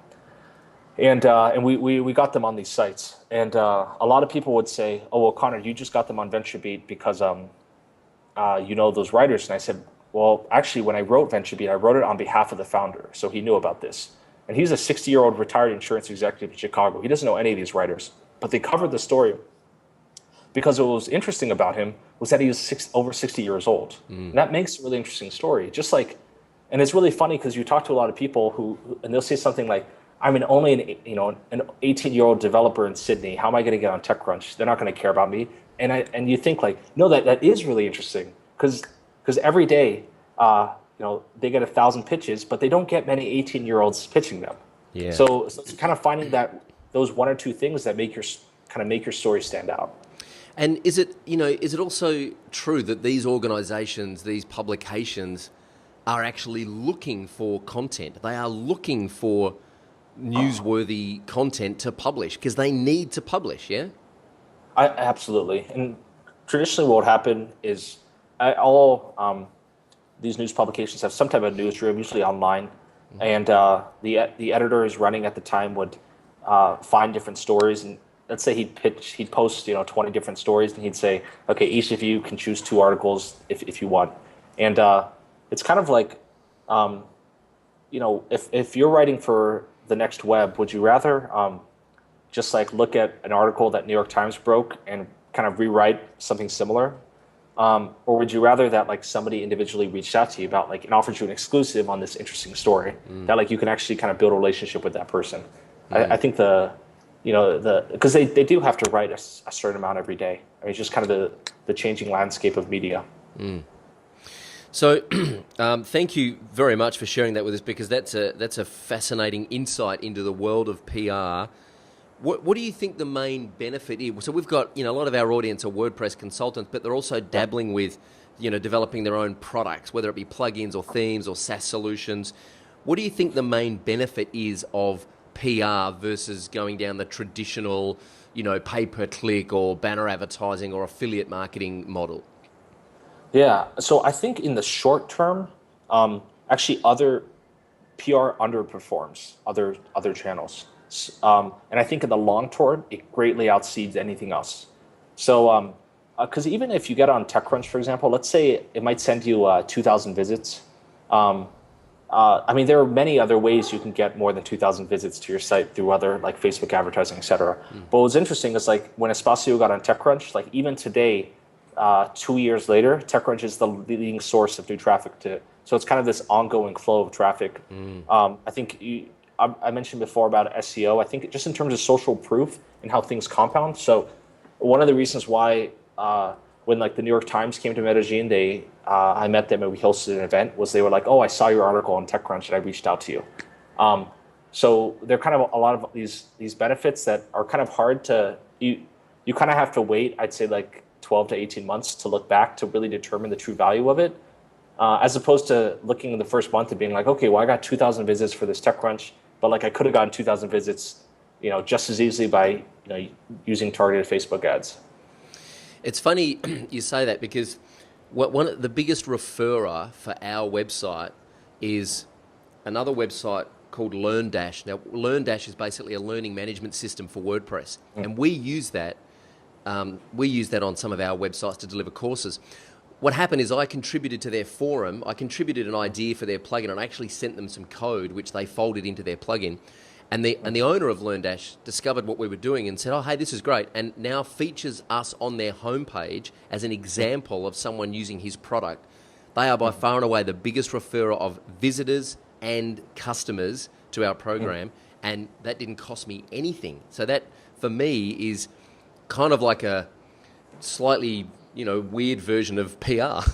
we got them on these sites. And a lot of people would say, oh, well, Conrad, you just got them on VentureBeat because those writers. And I said, well, actually, when I wrote VentureBeat, I wrote it on behalf of the founder. So he knew about this. And he's a 60-year-old retired insurance executive in Chicago. He doesn't know any of these writers. But they covered the story because what was interesting about him was that he was over 60 years old. And that makes a really interesting story. Just like, and it's really funny because you talk to a lot of people and they'll say something like, I'm only an 18-year-old developer in Sydney. How am I going to get on TechCrunch? They're not going to care about me. And you think like, no, that is really interesting because every day, they get 1,000 pitches, but they don't get many 18-year-olds pitching them. Yeah. So it's kind of finding that those one or two things that make your story stand out. And is it also true that these organizations, these publications are actually looking for content? They are looking for newsworthy content to publish because they need to publish, yeah? Absolutely. And traditionally what would happen is all these news publications have some type of newsroom, usually online, and the editor is running at the time would find different stories, and let's say he'd post 20 different stories, and he'd say, okay, each of you can choose 2 articles if you want, and it's kind of like if you're writing for the next web, would you rather just like look at an article that New York Times broke and kind of rewrite something similar? Or would you rather that like somebody individually reached out to you about like and offered you an exclusive on this interesting story that like you can actually kind of build a relationship with that person? I think because they do have to write a certain amount every day. I mean, it's just kind of the changing landscape of media. So, thank you very much for sharing that with us, because that's a fascinating insight into the world of PR. What do you think the main benefit is? So we've got, a lot of our audience are WordPress consultants, but they're also dabbling with, developing their own products, whether it be plugins or themes or SaaS solutions. What do you think the main benefit is of PR versus going down the traditional, pay-per-click or banner advertising or affiliate marketing model? Yeah, so I think in the short term, actually other PR underperforms other channels. And I think in the long term, it greatly exceeds anything else. So, because even if you get on TechCrunch, for example, let's say it might send you 2,000 visits. I mean, there are many other ways you can get more than 2,000 visits to your site through other like Facebook advertising, et cetera. But what's interesting is like when Espacio got on TechCrunch, like even today, 2 years later, TechCrunch is the leading source of new traffic to. So it's kind of this ongoing flow of traffic. I think I mentioned before about SEO. I think just in terms of social proof and how things compound. So one of the reasons why when like the New York Times came to Medellin, I met them and we hosted an event, was they were like, oh, I saw your article on TechCrunch and I reached out to you. So there are kind of a lot of these benefits that are kind of hard to, you kind of have to wait, I'd say like 12 to 18 months to look back to really determine the true value of it. As opposed to looking in the first month and being like, okay, well, I got 2,000 visits for this TechCrunch, but like I could have gotten 2,000 visits, just as easily by, using targeted Facebook ads. It's funny you say that, because one of the biggest referrer for our website is another website called LearnDash. Now, LearnDash is basically a learning management system for WordPress, and we use that. We use that on some of our websites to deliver courses. What happened is I contributed to their forum. I contributed an idea for their plugin, and I actually sent them some code which they folded into their plugin. And the owner of LearnDash discovered what we were doing and said, oh, hey, this is great, and now features us on their homepage as an example of someone using his product. They are by far and away the biggest referrer of visitors and customers to our program, and that didn't cost me anything. So that, for me, is kind of like a slightly, weird version of PR.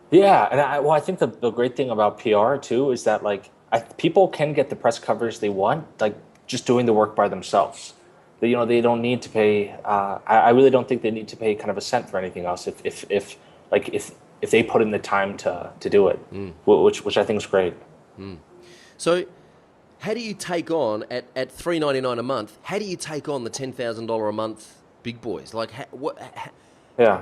Yeah, and I think the great thing about PR too is that like people can get the press coverage they want, like just doing the work by themselves. They don't need to pay. I really don't think they need to pay kind of a cent for anything else if they put in the time to do it, which I think is great. So, how do you take on at $3.99 a month? How do you take on the $10,000 a month big boys? Like, Yeah.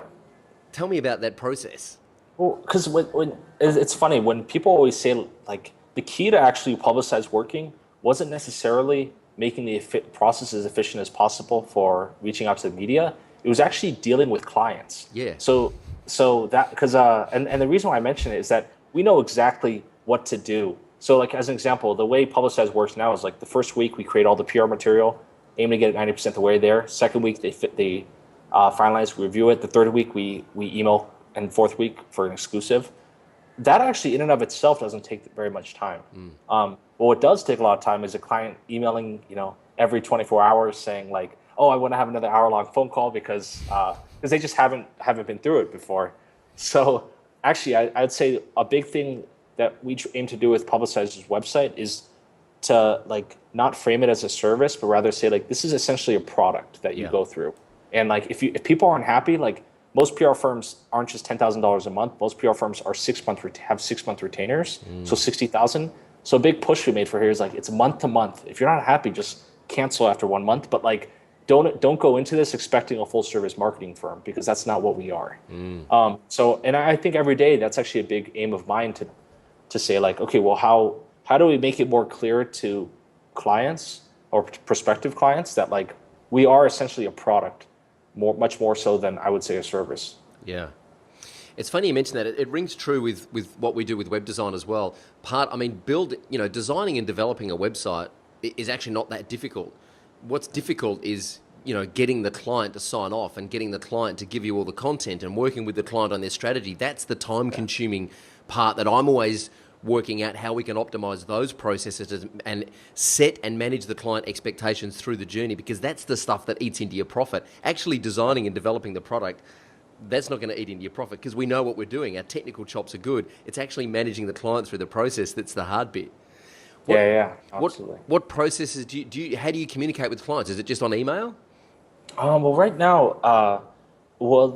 Tell me about that process. Well, because when it's funny when people always say like the key to actually Publicize working wasn't necessarily making the process as efficient as possible for reaching out to the media. It was actually dealing with clients. Yeah. So that because and the reason why I mention it is that we know exactly what to do. So like as an example, the way Publicize works now is like the first week we create all the PR material, aim to get it 90% the way there. Second week they finalize, review it. The third week we email, and fourth week for an exclusive. That actually in and of itself doesn't take very much time. But what does take a lot of time is a client emailing, every 24 hours saying like, oh, I want to have another hour-long phone call because they just haven't been through it before. So actually, I'd say a big thing that we aim to do with Publicize's website is to like not frame it as a service, but rather say like this is essentially a product that you go through. And like if people aren't happy, like most PR firms aren't just $10,000 a month. Most PR firms are have 6 month retainers, so 60,000. So a big push we made for here is like it's month to month. If you're not happy, just cancel after 1 month. But like don't go into this expecting a full service marketing firm, because that's not what we are. And I think every day that's actually a big aim of mine to say like, okay, well, how do we make it more clear to clients or prospective clients that like we are essentially a product, much more so than I would say a service. Yeah. It's funny you mention that. It rings true with what we do with web design as well. Designing and developing a website is actually not that difficult. What's difficult is, getting the client to sign off and getting the client to give you all the content and working with the client on their strategy. That's the time-consuming part that I'm always working out how we can optimize those processes and set and manage the client expectations through the journey, because that's the stuff that eats into your profit. Actually designing and developing the product, that's not going to eat into your profit because we know what we're doing. Our technical chops are good. It's actually managing the client through the process that's the hard bit. Absolutely. What processes how do you communicate with clients? Is it just on email? Well, right now,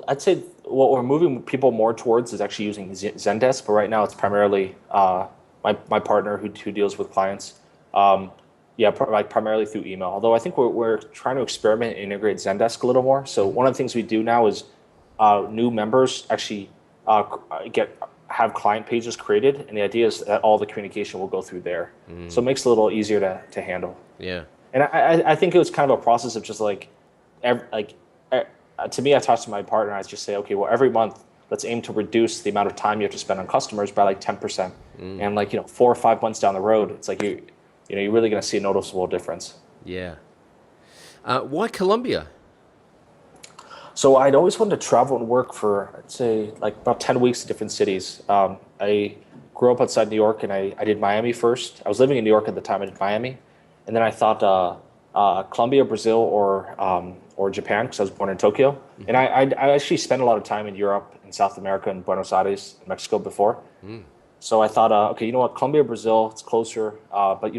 I'd say what we're moving people more towards is actually using Zendesk, but right now it's primarily my partner who deals with clients. Primarily through email. Although I think we're trying to experiment and integrate Zendesk a little more. So one of the things we do now is new members actually have client pages created, and the idea is that all the communication will go through there. So it makes it a little easier to handle. Yeah. And I think it was kind of a process of just to me, I talked to my partner, I just say, okay, well, every month, let's aim to reduce the amount of time you have to spend on customers by like 10%. And 4 or 5 months down the road, it's like you're really going to see a noticeable difference. Yeah. Why Colombia? So I'd always wanted to travel and work for, I'd say, like about 10 weeks in different cities. I grew up outside New York, and I did Miami first. I was living in New York at the time. I did Miami. And then I thought Colombia, Brazil, or Japan, because I was born in Tokyo. And I actually spent a lot of time in Europe and South America and Buenos Aires and Mexico before. So I thought, okay, you know what, Colombia, Brazil, it's closer. But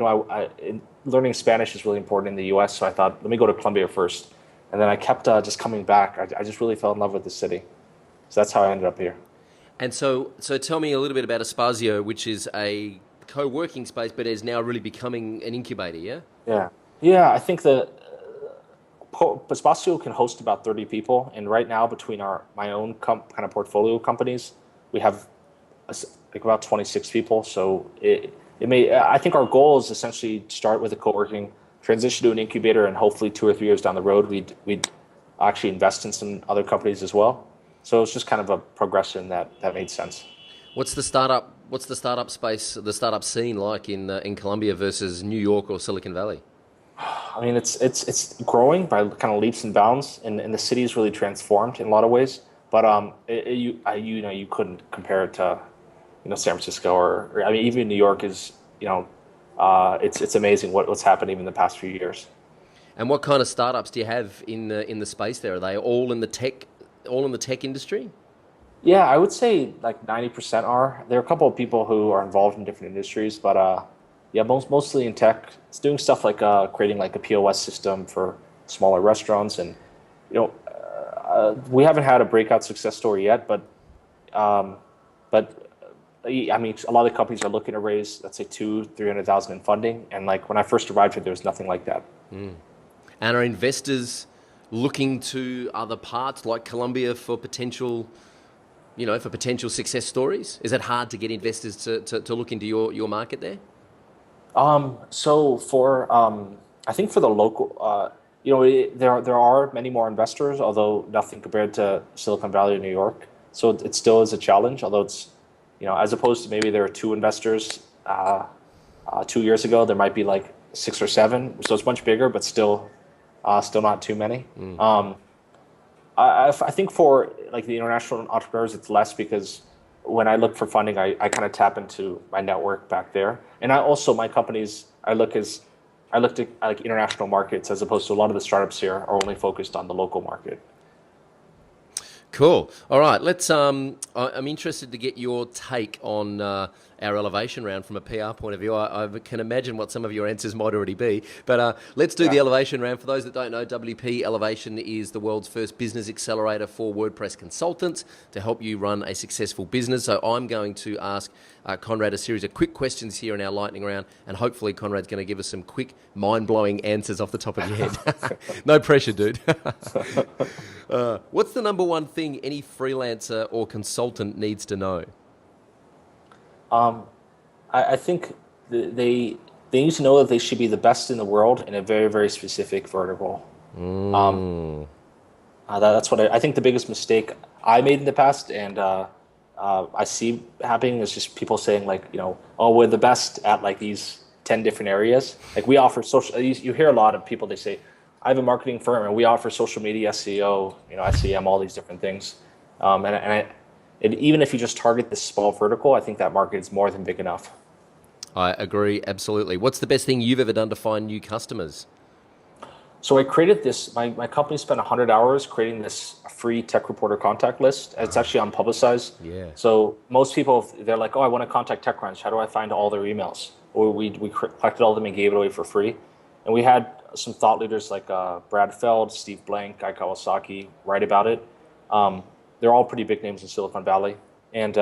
learning Spanish is really important in the US. So I thought, let me go to Colombia first. And then I kept just coming back. I just really fell in love with the city. So that's how I ended up here. And so tell me a little bit about Espazio, which is a co-working space, but is now really becoming an incubator, yeah? Yeah, I think that Publicize can host about 30 people, and right now between my own kind of portfolio companies, we have like about 26 people. So I think our goal is essentially to start with a co-working, transition to an incubator, and hopefully 2 or 3 years down the road, we'd actually invest in some other companies as well. So it's just kind of a progression that made sense. What's the startup space, the startup scene like in Colombia versus New York or Silicon Valley? I mean, it's growing by kind of leaps and bounds, and the city is really transformed in a lot of ways. But you couldn't compare it to San Francisco or I mean, even New York is it's amazing what's happened even in the past few years. And what kind of startups do you have in the space there? Are they all in the tech industry? Yeah, I would say like 90% are. There are a couple of people who are involved in different industries, but mostly in tech. It's doing stuff like creating like a POS system for smaller restaurants, and we haven't had a breakout success story yet, but I mean, a lot of companies are looking to raise, let's say, $200,000-300,000 in funding, and like when I first arrived here, there was nothing like that. And are investors looking to other parts like Colombia for potential success stories? Is it hard to get investors to look into your market there? So for I think for the local, there are many more investors, although nothing compared to Silicon Valley or New York. So it still is a challenge, although it's as opposed to maybe there are 2 investors 2 years ago, there might be like 6 or 7. So it's much bigger, but still not too many. I think for like the international entrepreneurs, it's less because when I look for funding, I kind of tap into my network back there. And my companies, I looked at like international markets as opposed to a lot of the startups here are only focused on the local market. Cool. All right. Let's. I'm interested to get your take on our elevation round from a PR point of view. I can imagine what some of your answers might already be. But let's do the elevation round. For those that don't know, WP Elevation is the world's first business accelerator for WordPress consultants to help you run a successful business. So I'm going to ask Conrad a series of quick questions here in our lightning round, and hopefully Conrad's going to give us some quick, mind-blowing answers off the top of your head. No pressure, dude. What's the number one thing any freelancer or consultant needs to know? I think they need to know that they should be the best in the world in a very, very specific vertical. That's what I think the biggest mistake I made in the past, and I see happening, is just people saying like, oh, we're the best at like these 10 different areas. Like we offer social, you hear a lot of people, they say, I have a marketing firm and we offer social media, SEO, SEM, all these different things. And even if you just target this small vertical, I think that market is more than big enough. I agree, absolutely. What's the best thing you've ever done to find new customers? So I created this, my company spent 100 hours creating this free tech reporter contact list. It's actually on Publicize. Yeah. So most people, they're like, oh, I want to contact TechCrunch. How do I find all their emails? Or we collected all of them and gave it away for free. And we had some thought leaders like Brad Feld, Steve Blank, Guy Kawasaki write about it. They're all pretty big names in Silicon Valley. And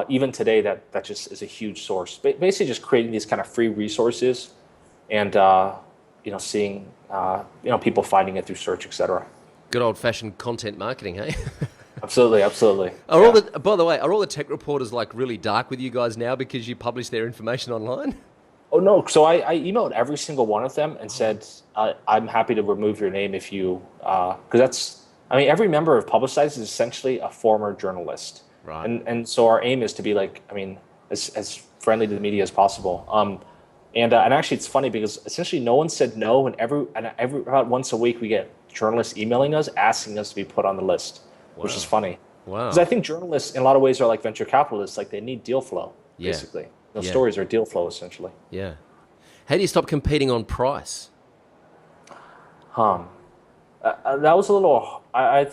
even today, that just is a huge source. Basically just creating these kind of free resources and, seeing, people finding it through search, et cetera. Good old-fashioned content marketing, hey? Absolutely, absolutely. By the way, are all the tech reporters like really dark with you guys now because you publish their information online? Oh, no. So I emailed every single one of them and said, I'm happy to remove your name if you, because every member of Publicize is essentially a former journalist. Right. And so our aim is to be like, as friendly to the media as possible. And actually it's funny because essentially no one said no, and every about once a week we get journalists emailing us, asking us to be put on the list, which is funny. Wow. Because I think journalists in a lot of ways are like venture capitalists, like they need deal flow, basically. Those stories are deal flow, essentially. Yeah. How do you stop competing on price? That was a little. I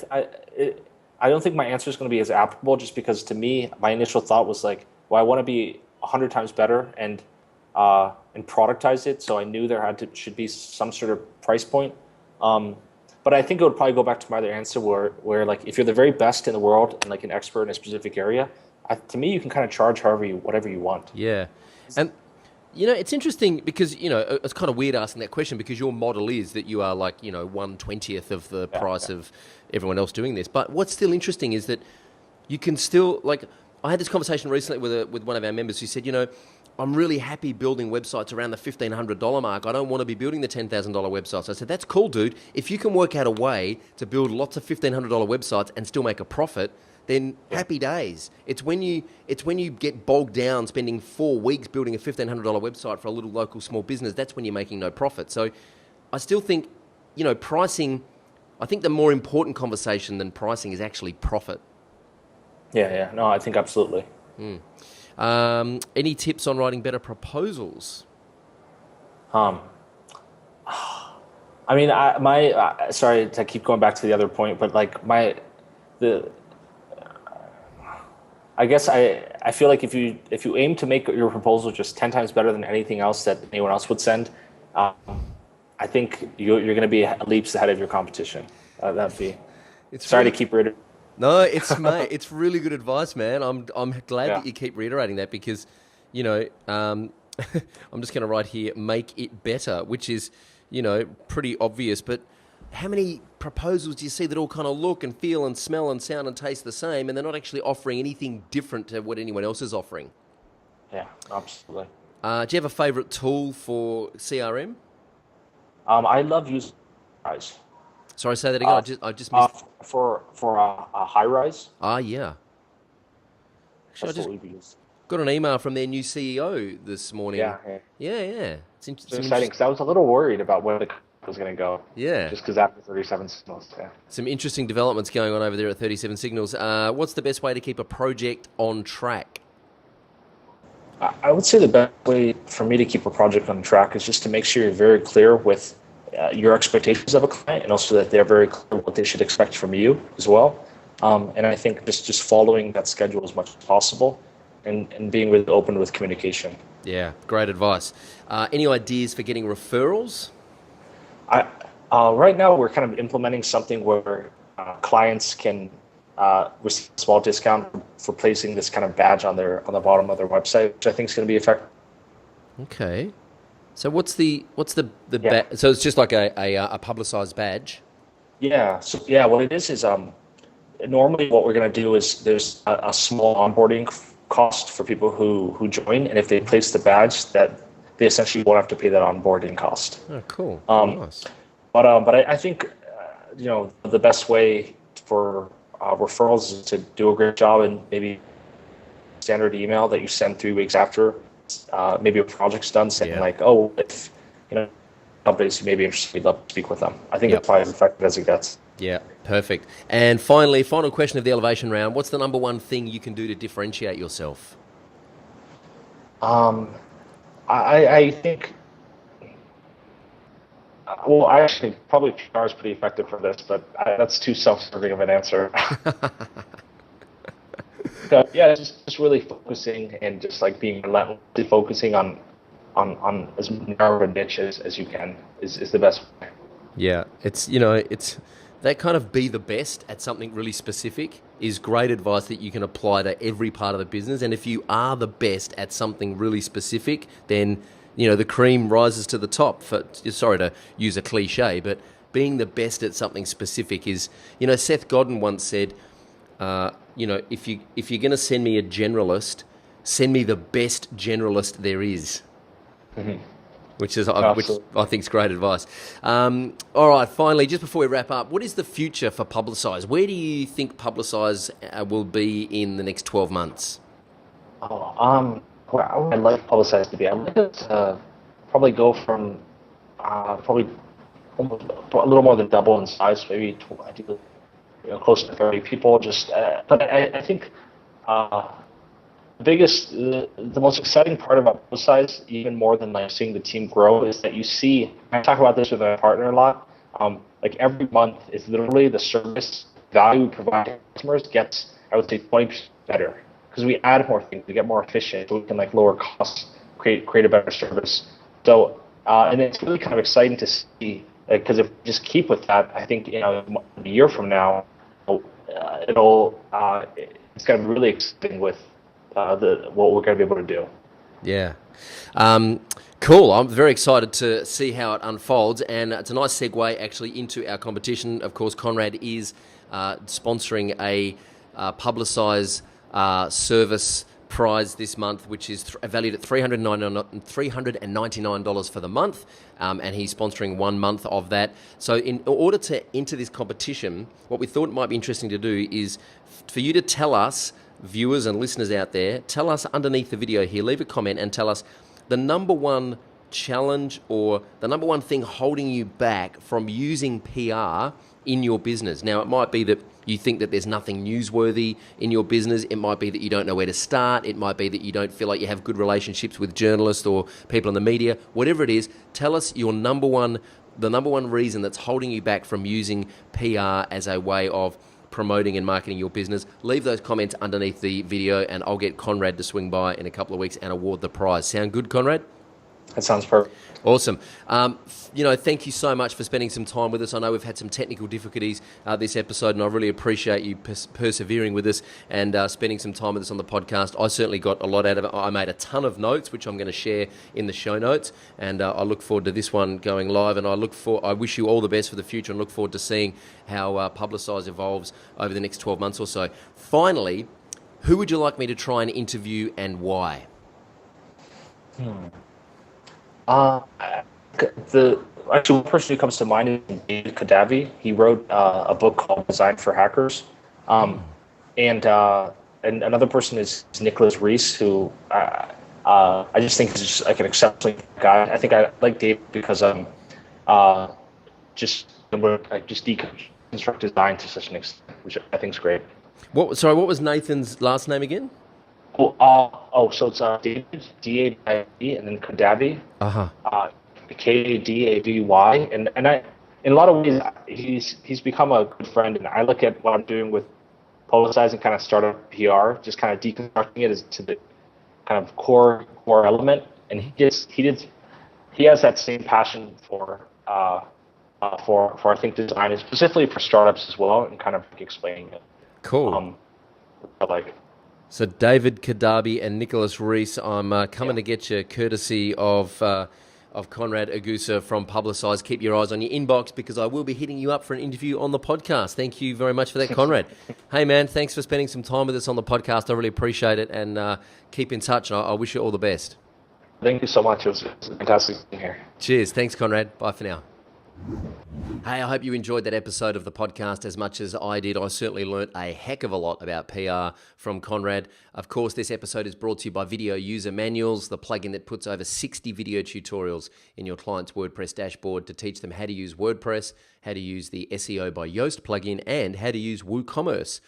don't think my answer is going to be as applicable, just because to me, my initial thought was like, well, I want to be 100 times better and productize it. So I knew there should be some sort of price point. But I think it would probably go back to my other answer, where like if you're the very best in the world and like an expert in a specific area, to me you can kind of charge whatever you want. Yeah, and. It's interesting because, it's kind of weird asking that question because your model is that you are like, 1/20th of the price of everyone else doing this. But what's still interesting is that you can still, like, I had this conversation recently with one of our members who said, I'm really happy building websites around the $1,500 mark. I don't want to be building the $10,000 websites. I said, that's cool, dude. If you can work out a way to build lots of $1,500 websites and still make a profit, then happy days. It's when you get bogged down spending 4 weeks building a $1,500 website for a little local small business, that's when you're making no profit. So I still think, pricing, I think the more important conversation than pricing is actually profit. Yeah. No, I think absolutely. Any tips on writing better proposals? Sorry to keep going back to the other point, but like I guess I feel like if you aim to make your proposal just 10 times better than anything else that anyone else would send, I think you're going to be leaps ahead of your competition. That'd be. Sorry to keep reiterating. No, it's really good advice, man. I'm glad that you keep reiterating that because, I'm just going to write here, make it better, which is, pretty obvious, but how many proposals do you see that all kind of look and feel and smell and sound and taste the same, and they're not actually offering anything different to what anyone else is offering? Yeah, absolutely. Do you have a favorite tool for CRM? I love using Highrise. Sorry, say that again. I just missed. For a Highrise. Yeah. Actually, That's what we use. Got an email from their new CEO this morning. Yeah. It's exciting because I was a little worried about where the was going to go. Yeah. Just because after 37 Signals. Yeah. Some interesting developments going on over there at 37 Signals. What's the best way to keep a project on track? I would say the best way for me to keep a project on track is just to make sure you're very clear with your expectations of a client, and also that they're very clear what they should expect from you as well. And I think just following that schedule as much as possible. and being really open with communication. Yeah, great advice. Any ideas for getting referrals? Right now, we're kind of implementing something where clients can receive a small discount for placing this kind of badge on the bottom of their website, which I think is going to be effective. Okay. So what's the so it's just like a Publicize badge? Yeah. So yeah, what it is normally what we're going to do is there's a small onboarding cost for people who join, and if they place the badge, that they essentially won't have to pay that onboarding cost. Oh, cool. Nice. But I think the best way for referrals is to do a great job and maybe standard email that you send 3 weeks after maybe a project's done, saying like, oh, if companies who may be interested, we'd love to speak with them. I think it's probably as effective as it gets. Yeah, perfect. And finally, final question of the elevation round. What's the number one thing you can do to differentiate yourself? I think, well, I actually probably PR is pretty effective for this, but that's too self-serving of an answer. Yeah, just really focusing and just like being relentlessly focusing on as narrow a niche as you can is the best way. Yeah, it's that kind of be the best at something really specific is great advice that you can apply to every part of the business. And if you are the best at something really specific, then the cream rises to the top. Sorry to use a cliche, but being the best at something specific is, Seth Godin once said, if you're going to send me a generalist, send me the best generalist there is. Mm-hmm. Which I think is great advice. All right, finally, just before we wrap up, what is the future for Publicize? Where do you think Publicize will be in the next 12 months? Where I'd like Publicize to be, I'd like it to probably go from probably almost a little more than double in size, maybe close to 30 people. But I think the most exciting part about Publicize, even more than like seeing the team grow, is that you see. I talk about this with my partner a lot. Like every month is literally the service value we provide to customers gets, I would say, 20% better because we add more things, we get more efficient, so we can like lower costs, create a better service. So and it's really kind of exciting to see because if we just keep with that, I think a year from now, it's going to be really exciting with what we're going to be able to do. Yeah. Cool. I'm very excited to see how it unfolds, and it's a nice segue actually into our competition. Of course, Conrad is sponsoring a Publicize service prize this month, which is valued at $399 for the month, and he's sponsoring 1 month of that. So in order to enter this competition, what we thought might be interesting to do is for you to tell us, viewers and listeners out there, tell us underneath the video here, leave a comment and tell us the number one challenge or the number one thing holding you back from using PR in your business. Now, it might be that you think that there's nothing newsworthy in your business. It might be that you don't know where to start. It might be that you don't feel like you have good relationships with journalists or people in the media. Whatever it is, tell us the number one reason that's holding you back from using PR as a way of promoting and marketing your business. Leave those comments underneath the video and I'll get Conrad to swing by in a couple of weeks and award the prize. Sound good, Conrad? That sounds perfect. Awesome. Thank you so much for spending some time with us. I know we've had some technical difficulties this episode, and I really appreciate you persevering with us and spending some time with us on the podcast. I certainly got a lot out of it. I made a ton of notes, which I'm going to share in the show notes, and I look forward to this one going live. And I wish you all the best for the future, and look forward to seeing how Publicize evolves over the next 12 months or so. Finally, who would you like me to try and interview, and why? The one person who comes to mind is David Kadavi. He wrote a book called Design for Hackers, and another person is Nicholas Reese, who I just think is just like an exceptional guy. I think I like David because just deconstruct design to such an extent, which I think is great. What was Nathan's last name again? So it's David, D-A-V-I-D, and then Kadavi, K-A-D-A-V-Y, and I, in a lot of ways, he's become a good friend, and I look at what I'm doing with Publicize and kind of startup PR, just kind of deconstructing it kind of core element, and he has that same passion for I think design, and specifically for startups as well, and kind of explaining it. Cool. Like. So David Kadabi and Nicholas Reese, I'm coming to get you courtesy of Conrad Egusa from Publicize. Keep your eyes on your inbox because I will be hitting you up for an interview on the podcast. Thank you very much for that, Conrad. Hey, man, thanks for spending some time with us on the podcast. I really appreciate it, and keep in touch. I wish you all the best. Thank you so much. It was fantastic being here. Cheers. Thanks, Conrad. Bye for now. Hey, I hope you enjoyed that episode of the podcast as much as I did. I certainly learnt a heck of a lot about PR from Conrad. Of course, this episode is brought to you by Video User Manuals, the plugin that puts over 60 video tutorials in your client's WordPress dashboard to teach them how to use WordPress, how to use the SEO by Yoast plugin, and how to use WooCommerce.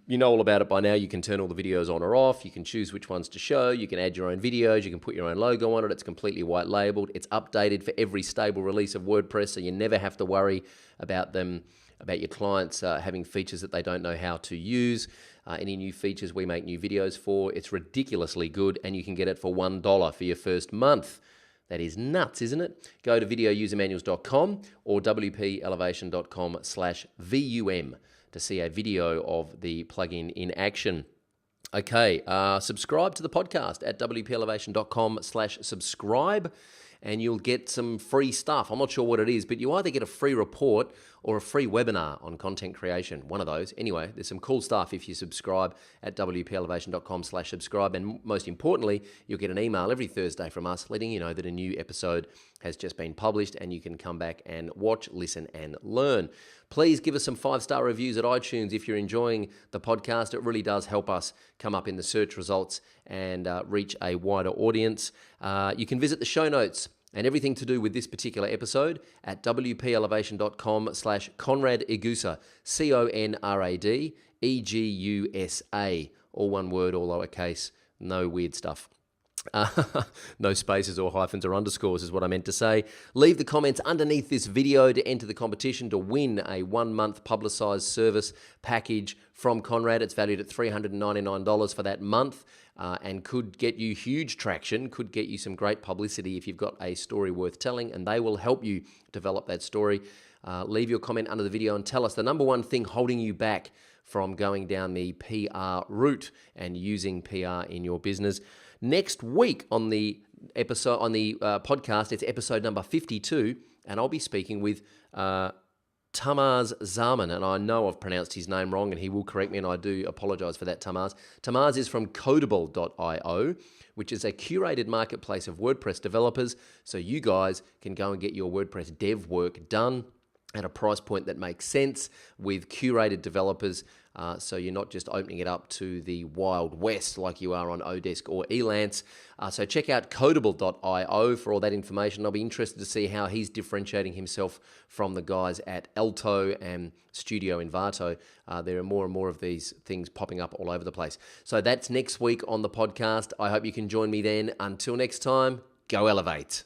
You know all about it by now. You can turn all the videos on or off. You can choose which ones to show. You can add your own videos. You can put your own logo on it. It's completely white labeled. It's updated for every stable release of WordPress, so you never have to worry about your clients having features that they don't know how to use. Any new features we make new videos for. It's ridiculously good, and you can get it for $1 for your first month. That is nuts, isn't it? Go to videousermanuals.com or wpelevation.com/VUM to see a video of the plugin in action. Okay, subscribe to the podcast at wpelevation.com/subscribe, and you'll get some free stuff. I'm not sure what it is, but you either get a free report or a free webinar on content creation, one of those. Anyway, there's some cool stuff if you subscribe at wpelevation.com/subscribe, and most importantly, you'll get an email every Thursday from us letting you know that a new episode has just been published, and you can come back and watch, listen, and learn. Please give us some 5-star reviews at iTunes if you're enjoying the podcast. It really does help us come up in the search results and reach a wider audience. You can visit the show notes and everything to do with this particular episode at wpelevation.com/Conrad Egusa, CONRAD EGUSA, all one word, all lowercase, no weird stuff. No spaces or hyphens or underscores is what I meant to say. Leave the comments underneath this video to enter the competition to win a 1-month Publicize service package from Conrad. It's valued at $399 for that month and could get you huge traction, could get you some great publicity if you've got a story worth telling, and they will help you develop that story. Leave your comment under the video and tell us the number one thing holding you back from going down the PR route and using PR in your business. Next week on the podcast, it's episode number 52, and I'll be speaking with Tamaz Zaman, and I know I've pronounced his name wrong, and he will correct me, and I do apologize for that, Tamaz. Tamaz is from Codable.io, which is a curated marketplace of WordPress developers, so you guys can go and get your WordPress dev work done at a price point that makes sense with curated developers, so you're not just opening it up to the Wild West like you are on Odesk or Elance. So check out Codable.io for all that information. I'll be interested to see how he's differentiating himself from the guys at Alto and Studio Invato. There are more and more of these things popping up all over the place. So that's next week on the podcast. I hope you can join me then. Until next time, go elevate.